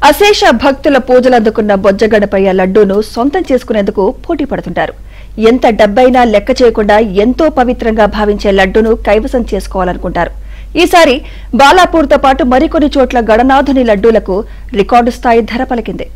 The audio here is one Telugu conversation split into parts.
అశేష భక్తుల పూజలు అందుకున్న బొజ్జగడపయ్య లడ్డూను సొంతం చేసుకునేందుకు పోటీ పడుతుంటారు. ఎంత డబ్బైనా లెక్క చేయకుండా ఎంతో పవిత్రంగా భావించే లడ్డూను కైవసం చేసుకోవాలనుకుంటారు. ఈసారి బాలాపూర్తో పాటు మరికొన్ని చోట్ల గణనాథుని లడ్డూలకు రికార్డు స్థాయి ధర పలికింది.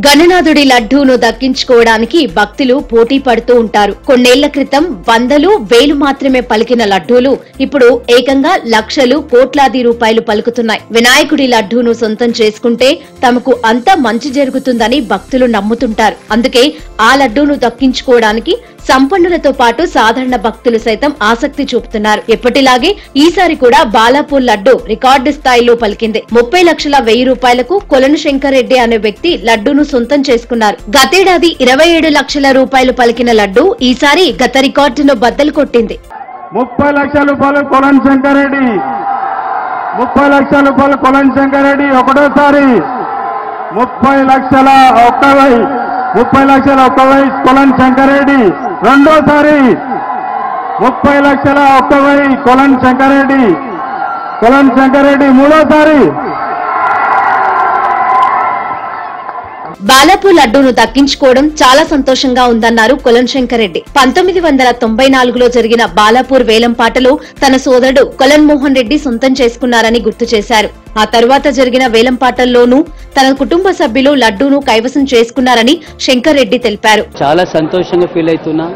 గణనాథుడి లడ్డూను దక్కించుకోవడానికి భక్తులు పోటీ పడుతూ ఉంటారు. కొన్నేళ్ల క్రితం వందలు వేలు మాత్రమే పలికిన లడ్డూలు ఇప్పుడు ఏకంగా లక్షలు కోట్లాది రూపాయలు పలుకుతున్నాయి. వినాయకుడి లడ్డూను సొంతం చేసుకుంటే తమకు అంతా మంచి జరుగుతుందని భక్తులు నమ్ముతుంటారు. అందుకే ఆ లడ్డూను దక్కించుకోవడానికి సంపన్నులతో పాటు సాధారణ భక్తులు సైతం ఆసక్తి చూపుతున్నారు. ఎప్పటిలాగే ఈసారి కూడా బాలాపూర్ లడ్డు రికార్డు స్థాయిలో పలికింది. 30,00,000 రూపాయలకు కొలను శంకర్ రెడ్డి అనే వ్యక్తి లడ్డూను సొంతం చేసుకున్నారు. గతేడాది 27 లక్షల రూపాయలు పలికిన లడ్డు ఈసారి గత రికార్డును బద్దలు కొట్టింది. 30 లక్షల రూపాయలు కొలను శంకర్ రెడ్డి, 30 లక్షల రూపాయలు కొలను శంకర్ రెడ్డి ఒకటోసారి, 30 లక్షల 1,00,000 కొలను శంకర్ రెడ్డి రెండోసారి, 30 లక్షల 1,00,000 కొలను శంకర్ రెడ్డి మూడోసారి. బాలాపూర్ లడ్డూను దక్కించుకోవడం చాలా సంతోషంగా ఉందన్నారు కొలను శంకర్ రెడ్డి. 1994లో జరిగిన బాలాపూర్ వేలంపాటలో తన సోదరుడు కొలన్ మోహన్ రెడ్డి సొంతం చేసుకున్నారని గుర్తు చేశారు. ఆ తరువాత జరిగిన వేలంపాటల్లోనూ తన కుటుంబ సభ్యులు లడ్డూను కైవసం చేసుకున్నారని శంకర్ రెడ్డి తెలిపారు. చాలా సంతోషంగా ఫీల్ అవుతున్నా,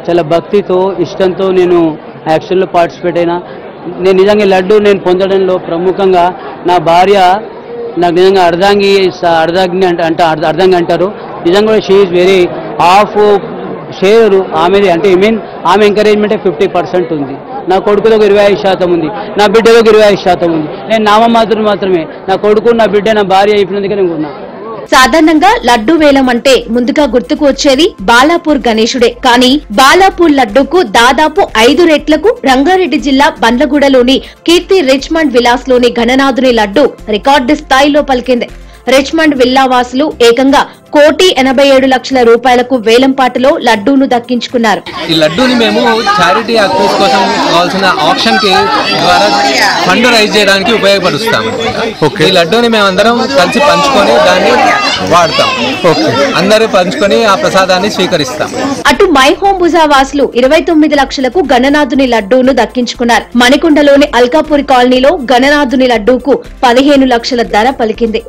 చాలా భక్తితో ఇష్టంతో నేను యాక్షన్లో పార్టిసిపేట్ అయినా. నేను నిజంగా లడ్డు నేను పొందడంలో ప్రముఖంగా నా భార్య నాకు నిజంగా అర్ధాంగి అంటారు. నిజంగా కూడా she is very half share ఆమెది, అంటే ఆమె ఎంకరేజ్మెంటే 50% ఉంది. నా కొడుకుతో 25% ఉంది, నా బిడ్డతో 25% ఉంది. నేను నామమాత్రం మాత్రమే, నా కొడుకు నా బిడ్డ నా భార్య అయిపోయినందుకే నేను ఉన్నా. సాధారణంగా లడ్డూ వేలం అంటే ముందుగా గుర్తుకు వచ్చేది బాలాపూర్ గణేశుడే. కానీ బాలాపూర్ లడ్డూకు దాదాపు 5 రెట్లకు రంగారెడ్డి జిల్లా బండ్లగూడలోని కీర్తి రిచ్మండ్ విలాస్ లోని గణనాథుని లడ్డూ రికార్డు స్థాయిలో పలికింది. రిచ్మండ్ విల్లా వాసులు ఏకంగా 1,87,00,000 రూపాయలకు వేలంపాటలో లడ్డూను దక్కించుకున్నారు. ఈ లడ్డూని మేము చారిటీ యాక్టివిటీస్ కోసం కావాల్సిన ఆప్షన్ కి ద్వారా ఫండ్ రైజ్ చేయడానికి ఉపయోగపరుస్తాము. ఈ లడ్డూని మేము అందరం కలిసి పంచుకొని దాన్ని వాడతాం. అందరూ పంచుకొని ఆ ప్రసాదాన్ని స్వీకరిస్తాం. అటు మై హోమ్ బుజా వాసులు 29 లక్షలకు గణనాథుని లడ్డూను దక్కించుకున్నారు. మణికొండలోని అల్కాపూరి కాలనీలో గణనాథుని లడ్డూకు 15 లక్షల ధర పలికింది.